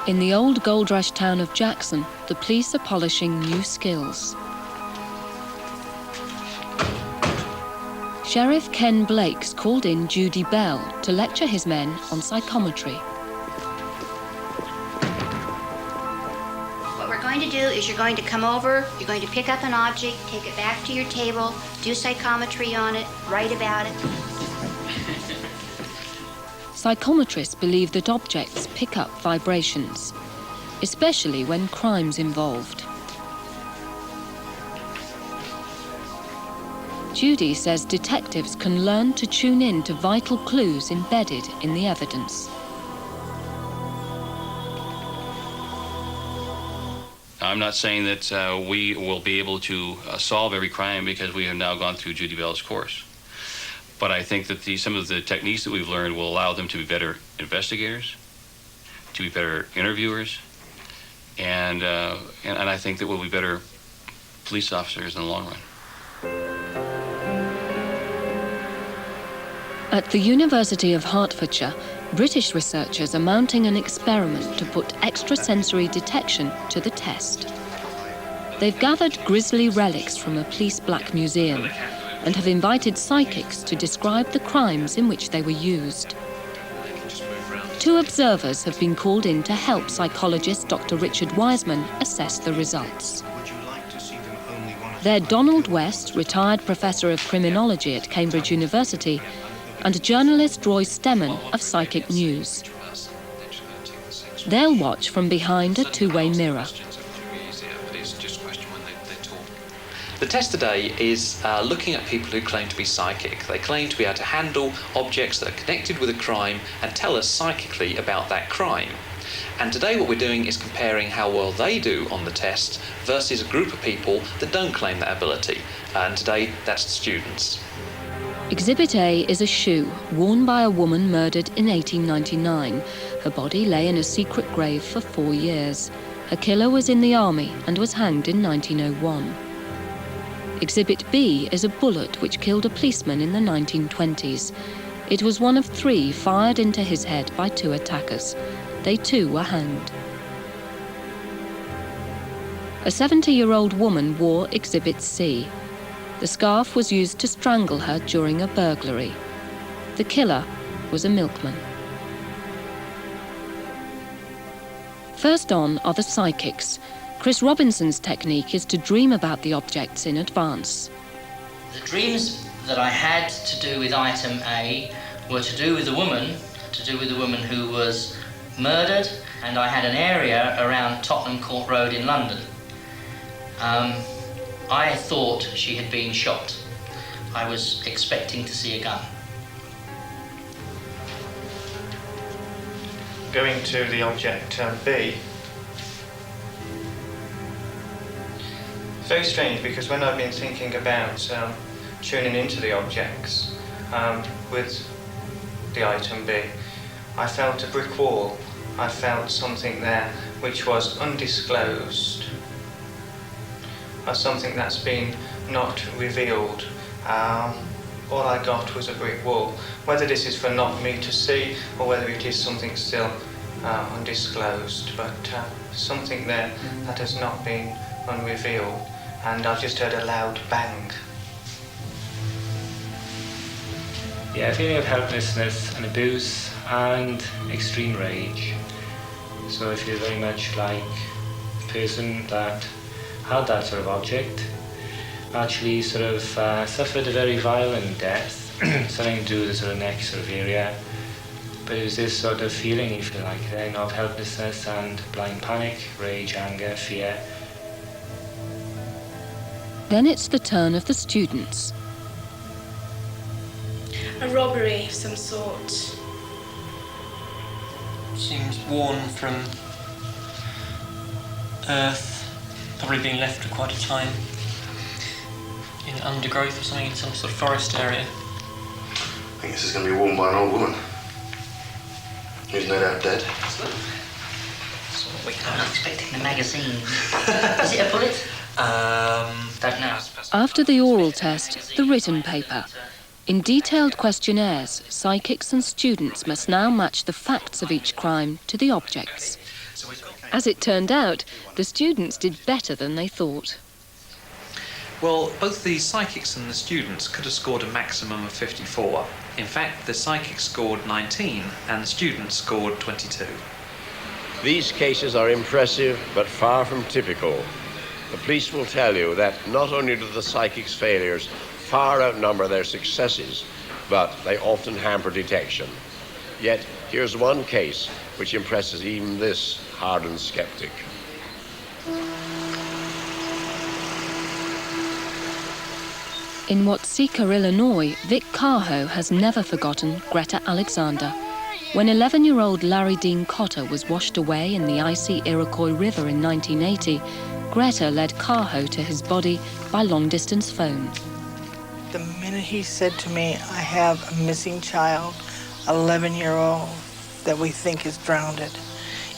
In the old gold rush town of Jackson, the police are polishing new skills. Sheriff Ken Blake's called in Judy Bell to lecture his men on psychometry. What we're going to do is you're going to come over, you're going to pick up an object, take it back to your table, do psychometry on it, write about it. Psychometrists believe that objects pick up vibrations, especially when crime's involved. Judy says detectives can learn to tune in to vital clues embedded in the evidence. I'm not saying that we will be able to solve every crime because we have now gone through Judy Bell's course. But I think that some of the techniques that we've learned will allow them to be better investigators, to be better interviewers, and I think that we'll be better police officers in the long run. At the University of Hertfordshire, British researchers are mounting an experiment to put extrasensory detection to the test. They've gathered grisly relics from a police black museum and have invited psychics to describe the crimes in which they were used. 2 observers have been called in to help psychologist Dr. Richard Wiseman assess the results. They're Donald West, retired professor of criminology at Cambridge University, and journalist Roy Stemmen of Psychic News. They'll watch from behind a 2-way mirror. The test today is looking at people who claim to be psychic. They claim to be able to handle objects that are connected with a crime and tell us psychically about that crime. And today what we're doing is comparing how well they do on the test versus a group of people that don't claim that ability. And today that's the students. Exhibit A is a shoe worn by a woman murdered in 1899. Her body lay in a secret grave for 4 years. Her killer was in the army and was hanged in 1901. Exhibit B is a bullet which killed a policeman in the 1920s. It was one of 3 fired into his head by 2 attackers. They too were hanged. A 70-year-old woman wore Exhibit C. The scarf was used to strangle her during a burglary. The killer was a milkman. First on are the psychics. Chris Robinson's technique is to dream about the objects in advance. The dreams that I had to do with item A were to do with the woman who was murdered, and I had an area around Tottenham Court Road in London. I thought she had been shot. I was expecting to see a gun. Going to the object B. Very strange, because when I've been thinking about tuning into the objects with the item B, I felt a brick wall. I felt something there which was undisclosed, or something that's been not revealed. All I got was a brick wall. Whether this is for not me to see or whether it is something still undisclosed, but something there that has not been unrevealed. And I've just heard a loud bang. Yeah, a feeling of helplessness and abuse and extreme rage. So I feel very much like a person that had that sort of object actually sort of suffered a very violent death, something to do with the sort of neck sort of area. But it was this sort of feeling, you feel like, then, of helplessness and blind panic, rage, anger, fear. Then it's the turn of the students. A robbery of some sort. Seems worn from earth, probably being left for quite a time in undergrowth or something, in some sort of forest area. I think this is going to be worn by an old woman who's no doubt dead. That's what we can't expect in the magazine. Is it a bullet? Don't know. After the oral test, the written paper. In detailed questionnaires, psychics and students must now match the facts of each crime to the objects. As it turned out, the students did better than they thought. Well, both the psychics and the students could have scored a maximum of 54. In fact, the psychics scored 19 and the students scored 22. These cases are impressive, but far from typical. The police will tell you that not only do the psychics' failures far outnumber their successes, but they often hamper detection. Yet, here's one case which impresses even this hardened skeptic. In Watseka, Illinois, Vic Carho has never forgotten Greta Alexander. When 11-year-old Larry Dean Cotter was washed away in the icy Iroquois River in 1980, Greta led Carho to his body by long-distance phone. The minute he said to me, I have a missing child, 11-year-old, that we think is drowned,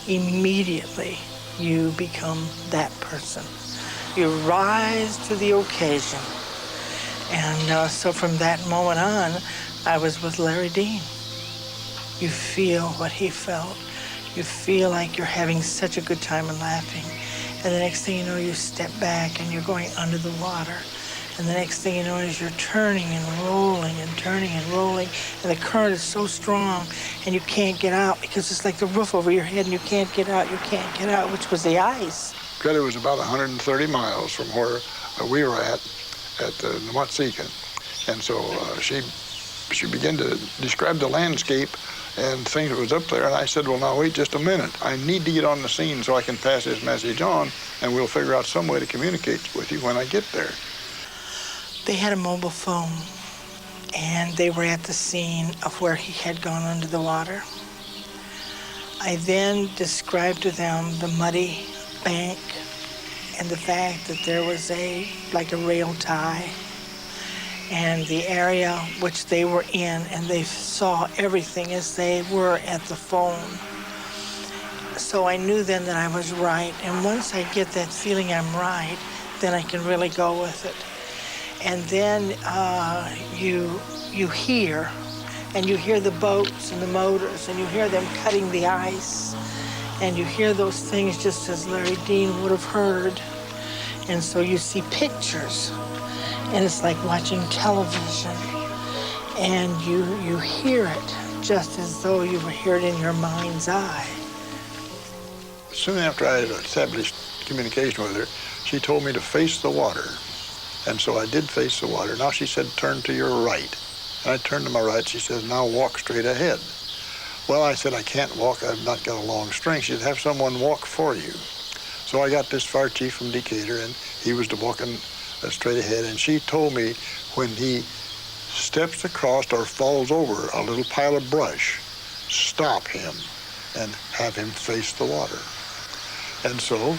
immediately you become that person. You rise to the occasion. And so from that moment on, I was with Larry Dean. You feel what he felt. You feel like you're having such a good time and laughing. And the next thing you know, you step back and you're going under the water. And the next thing you know is you're turning and rolling and turning and rolling. And the current is so strong and you can't get out because it's like the roof over your head and you can't get out, which was the ice. Greta was about 130 miles from where we were at Watseka. And so she began to describe the landscape and things that was up there. And I said, well, now, wait just a minute. I need to get on the scene so I can pass this message on, and we'll figure out some way to communicate with you when I get there. They had a mobile phone, and they were at the scene of where he had gone under the water. I then described to them the muddy bank and the fact that there was like a rail tie and the area which they were in, and they saw everything as they were at the phone. So I knew then that I was right, and once I get that feeling I'm right, then I can really go with it. And then you hear, and you hear the boats and the motors, and you hear them cutting the ice, and you hear those things just as Larry Dean would have heard. And so you see pictures, and it's like watching television, and you hear it just as though you hear it in your mind's eye. Soon after I had established communication with her, she told me to face the water. And so I did face the water. Now she said, turn to your right. And I turned to my right. She says, now walk straight ahead. Well, I said, I can't walk. I've not got a long string. She said, have someone walk for you. So I got this fire chief from Decatur, and he was walking straight ahead. And she told me when he steps across or falls over a little pile of brush, stop him and have him face the water. And so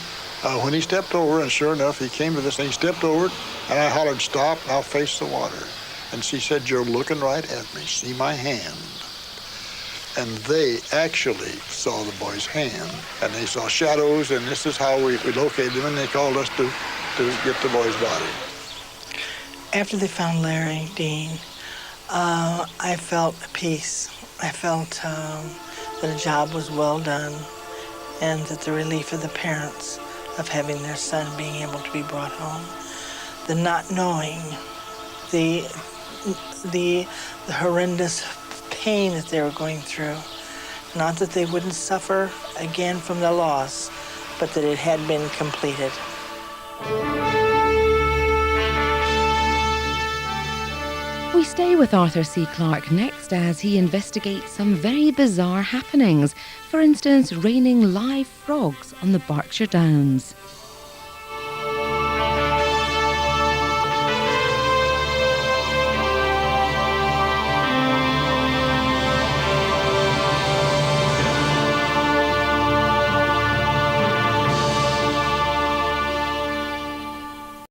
when he stepped over, and sure enough, he came to this thing, he stepped over it, and I hollered, stop, now face the water. And she said, you're looking right at me, see my hand. And they actually saw the boy's hand, and they saw shadows, and this is how we located him, and they called us to get the boy's body. After they found Larry Dean, I felt peace. I felt that the job was well done, and that the relief of the parents of having their son being able to be brought home, the not knowing, the horrendous pain that they were going through. Not that they wouldn't suffer again from the loss, but that it had been completed. We stay with Arthur C. Clarke next as he investigates some very bizarre happenings. For instance, raining live frogs on the Berkshire Downs.